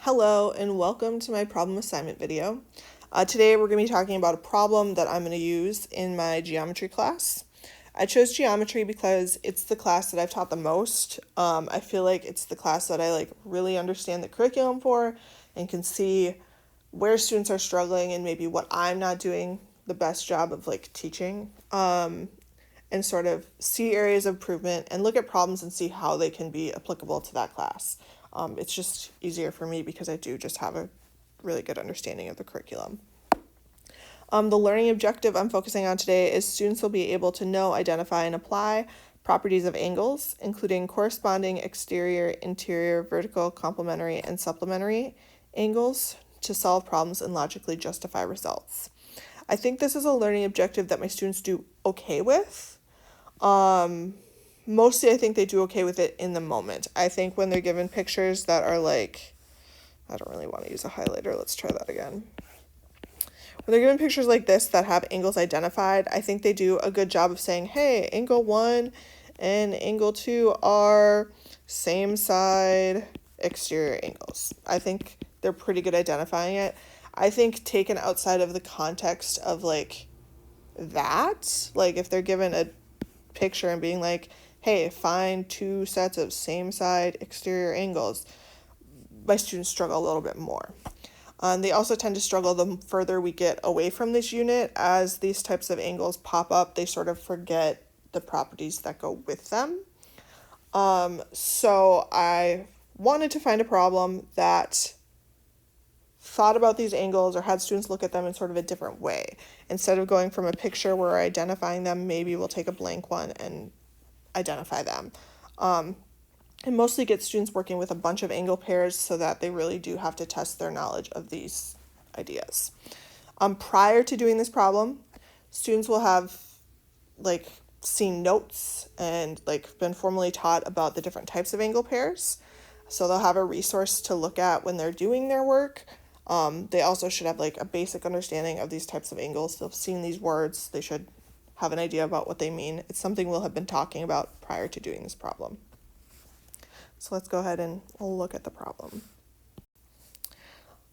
Hello and welcome to my problem assignment video. Today we're going to be talking about a problem that I'm going to use in my geometry class. I chose geometry because it's the class that I've taught the most. I feel like it's the class that I really understand the curriculum for and can see where students are struggling and maybe what I'm not doing the best job of teaching. And sort of see areas of improvement and look at problems and see how they can be applicable to that class. It's just easier for me because I do just have a really good understanding of the curriculum. The learning objective I'm focusing on today is students will be able to know, identify, and apply properties of angles, including corresponding exterior, interior, vertical, complementary, and supplementary angles to solve problems and logically justify results. I think this is a learning objective that my students do okay with. Mostly I think they do okay with it in the moment. I think when they're given pictures that are I don't really want to use a highlighter, let's try that again. When they're given pictures like this that have angles identified, I think they do a good job of saying, hey, angle 1 and angle 2 are same side exterior angles. I think they're pretty good identifying it. I think taken outside of the context of that, if they're given a picture and being hey, find two sets of same side exterior angles, my students struggle a little bit more. They also tend to struggle the further we get away from this unit. As these types of angles pop up, they sort of forget the properties that go with them. So I wanted to find a problem that thought about these angles or had students look at them in sort of a different way. Instead of going from a picture where we're identifying them, maybe we'll take a blank one and identify them. And mostly get students working with a bunch of angle pairs so that they really do have to test their knowledge of these ideas. Prior to doing this problem, students will have seen notes and been formally taught about the different types of angle pairs. So they'll have a resource to look at when they're doing their work. They also should have a basic understanding of these types of angles. They've seen these words. They should have an idea about what they mean. It's something we'll have been talking about prior to doing this problem. So let's go ahead and we'll look at the problem.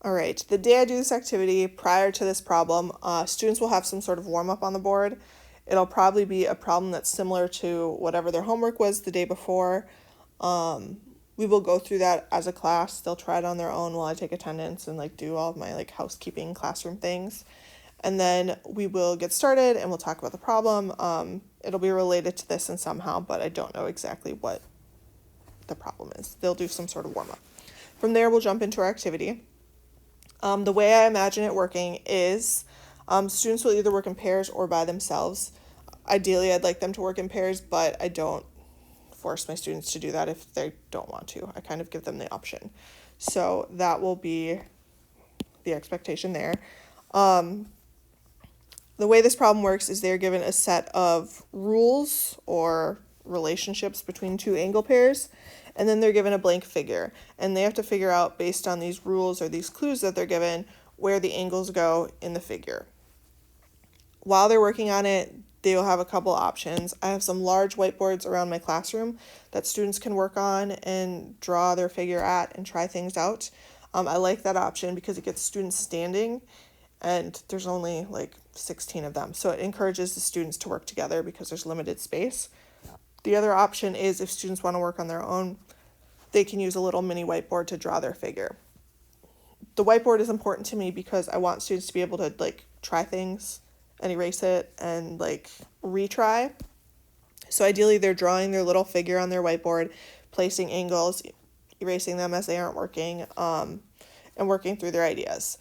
All right, the day I do this activity prior to this problem, students will have some sort of warm-up on the board. It'll probably be a problem that's similar to whatever their homework was the day before. We will go through that as a class. They'll try it on their own while I take attendance and do all of my housekeeping classroom things. And then we will get started and we'll talk about the problem. It'll be related to this in somehow, but I don't know exactly what the problem is. They'll do some sort of warm-up. From there, we'll jump into our activity. The way I imagine it working is students will either work in pairs or by themselves. Ideally, I'd like them to work in pairs, but I don't force my students to do that if they don't want to. I kind of give them the option. So that will be the expectation there. The way this problem works is they're given a set of rules or relationships between two angle pairs, and then they're given a blank figure. And they have to figure out, based on these rules or these clues that they're given, where the angles go in the figure. While they're working on it, they will have a couple options. I have some large whiteboards around my classroom that students can work on and draw their figure at and try things out. I like that option because it gets students standing, and there's only 16 of them. So it encourages the students to work together because there's limited space. The other option is if students want to work on their own, they can use a little mini whiteboard to draw their figure. The whiteboard is important to me because I want students to be able to try things and erase it and retry. So ideally they're drawing their little figure on their whiteboard, placing angles, erasing them as they aren't working, and working through their ideas.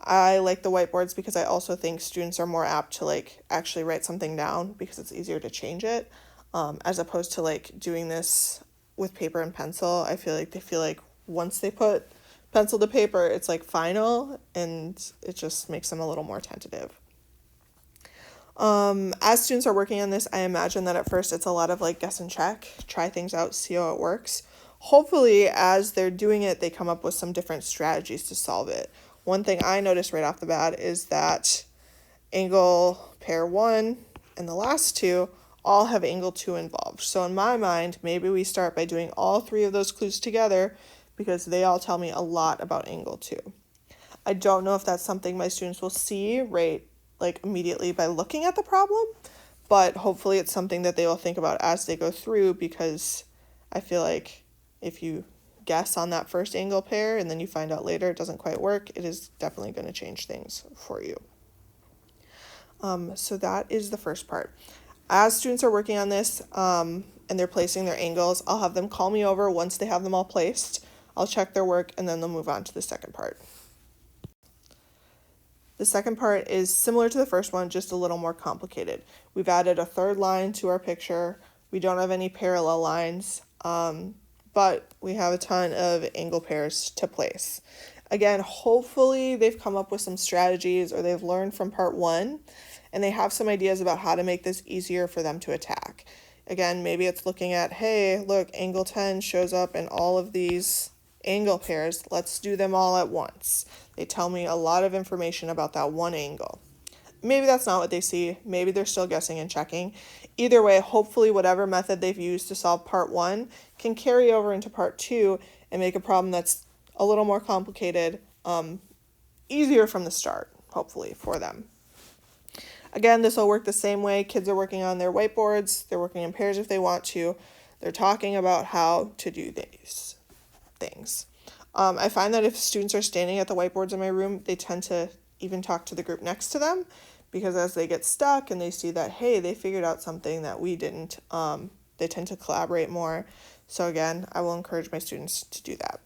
I like the whiteboards because I also think students are more apt to actually write something down because it's easier to change it, as opposed to doing this with paper and pencil. I feel they feel once they put pencil to paper, it's final, and it just makes them a little more tentative. As students are working on this, I imagine that at first it's a lot of guess and check, try things out, see how it works. Hopefully, as they're doing it, they come up with some different strategies to solve it. One thing I noticed right off the bat is that angle pair 1 and the last two all have angle 2 involved. So in my mind, maybe we start by doing all three of those clues together because they all tell me a lot about angle 2. I don't know if that's something my students will see right like immediately by looking at the problem, but hopefully it's something that they will think about as they go through, because I feel like if you guess on that first angle pair and then you find out later it doesn't quite work, it is definitely going to change things for you. So that is the first part. As students are working on this and they're placing their angles, I'll have them call me over once they have them all placed. I'll check their work and then they'll move on to the second part. The second part is similar to the first one, just a little more complicated. We've added a third line to our picture. We don't have any parallel lines, but we have a ton of angle pairs to place. Again, hopefully they've come up with some strategies or they've learned from part 1 and they have some ideas about how to make this easier for them to attack. Again, maybe it's looking at, hey, look, angle 10 shows up in all of these angle pairs. Let's do them all at once. They tell me a lot of information about that one angle. Maybe that's not what they see. Maybe they're still guessing and checking. Either way, hopefully whatever method they've used to solve part 1 can carry over into part 2 and make a problem that's a little more complicated, easier from the start, hopefully, for them. Again, this will work the same way. Kids are working on their whiteboards. They're working in pairs if they want to. They're talking about how to do these things. I find that if students are standing at the whiteboards in my room, they tend to even talk to the group next to them, because as they get stuck and they see that, hey, they figured out something that we didn't, they tend to collaborate more. So again, I will encourage my students to do that.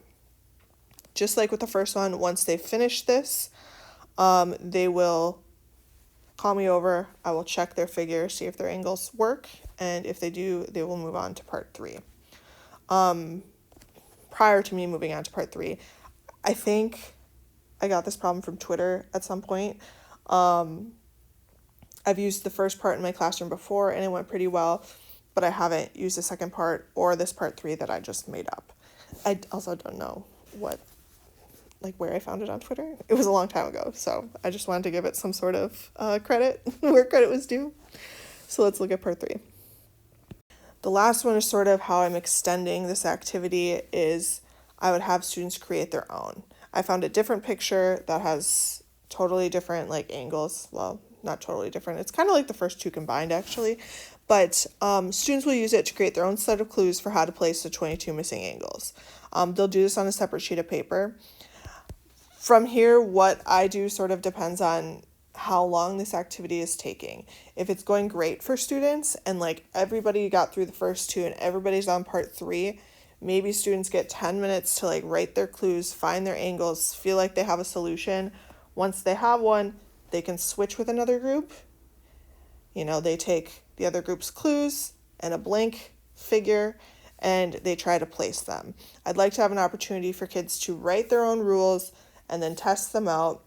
Just like with the first one, once they finish this, they will call me over. I will check their figure, see if their angles work, and if they do, they will move on to part 3. Prior to me moving on to part 3, I think I got this problem from Twitter at some point. I've used the first part in my classroom before and it went pretty well, but I haven't used the second part or this part 3 that I just made up. I also don't know where I found it on Twitter. It was a long time ago, so I just wanted to give it some sort of credit where credit was due. So let's look at part 3. The last one is sort of how I'm extending this activity is I would have students create their own. I found a different picture that has totally different angles. Well, not totally different. It's kind of like the first 2 combined actually, but students will use it to create their own set of clues for how to place the 22 missing angles. They'll do this on a separate sheet of paper. From here, what I do sort of depends on how long this activity is taking. If it's going great for students and everybody got through the first 2 and everybody's on part 3, maybe students get 10 minutes to write their clues, find their angles, feel like they have a solution. Once they have one, they can switch with another group. They take the other group's clues and a blank figure and they try to place them. I'd like to have an opportunity for kids to write their own rules and then test them out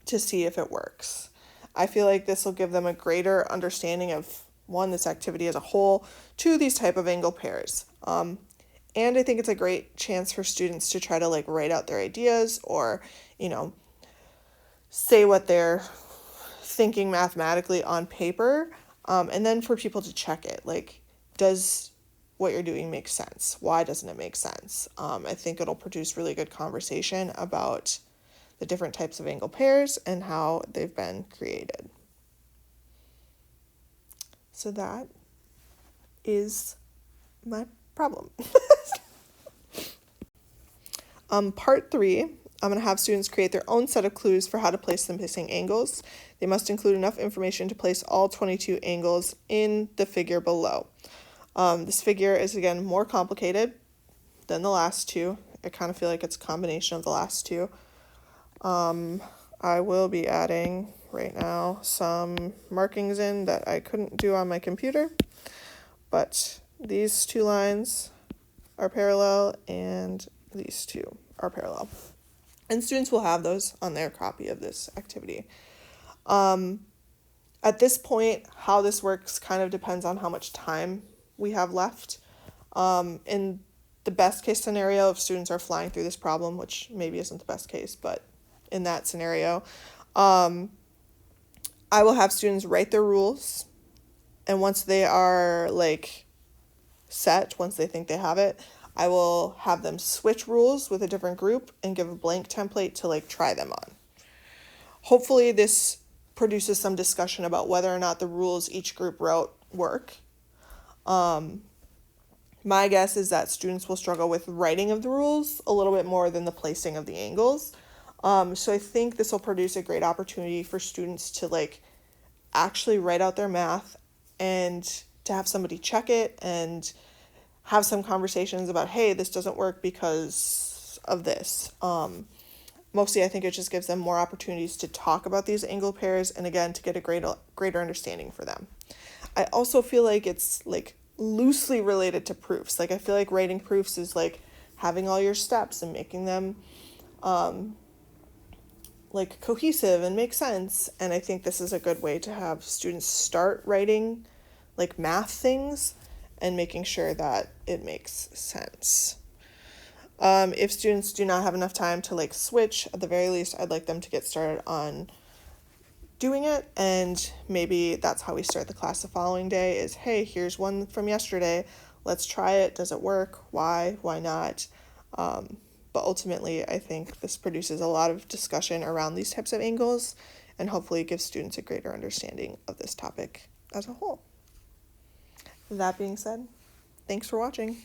to see if it works. I feel like this will give them a greater understanding of, 1, this activity as a whole, 2, these type of angle pairs. And I think it's a great chance for students to try to write out their ideas or, say what they're thinking mathematically on paper. And then for people to check it, does what you're doing make sense? Why doesn't it make sense? I think it'll produce really good conversation about the different types of angle pairs and how they've been created. So that is my problem. Part 3, I'm going to have students create their own set of clues for how to place the missing angles. They must include enough information to place all 22 angles in the figure below. This figure is, again, more complicated than the last 2. I kind of feel like it's a combination of the last 2. I will be adding right now some markings in that I couldn't do on my computer, but these 2 lines are parallel and these 2 are parallel. And students will have those on their copy of this activity. At this point, how this works kind of depends on how much time we have left. In the best case scenario, if students are flying through this problem, which maybe isn't the best case, but in that scenario, I will have students write their rules, and once they are set, once they think they have it, I will have them switch rules with a different group and give a blank template to like try them on. Hopefully this produces some discussion about whether or not the rules each group wrote work. My guess is that students will struggle with writing of the rules a little bit more than the placing of the angles. So I think this will produce a great opportunity for students to like actually write out their math and to have somebody check it and have some conversations about, hey, this doesn't work because of this. Mostly I think it just gives them more opportunities to talk about these angle pairs and again to get a greater understanding for them. I also feel like it's like loosely related to proofs. Like I feel like writing proofs is like having all your steps and making them like cohesive and make sense. And I think this is a good way to have students start writing like math things and making sure that it makes sense. If students do not have enough time to like switch, at the very least, I'd like them to get started on doing it, and maybe that's how we start the class the following day is, hey, here's one from yesterday, let's try it, does it work, why not? But ultimately I think this produces a lot of discussion around these types of angles and hopefully gives students a greater understanding of this topic as a whole. That being said, thanks for watching.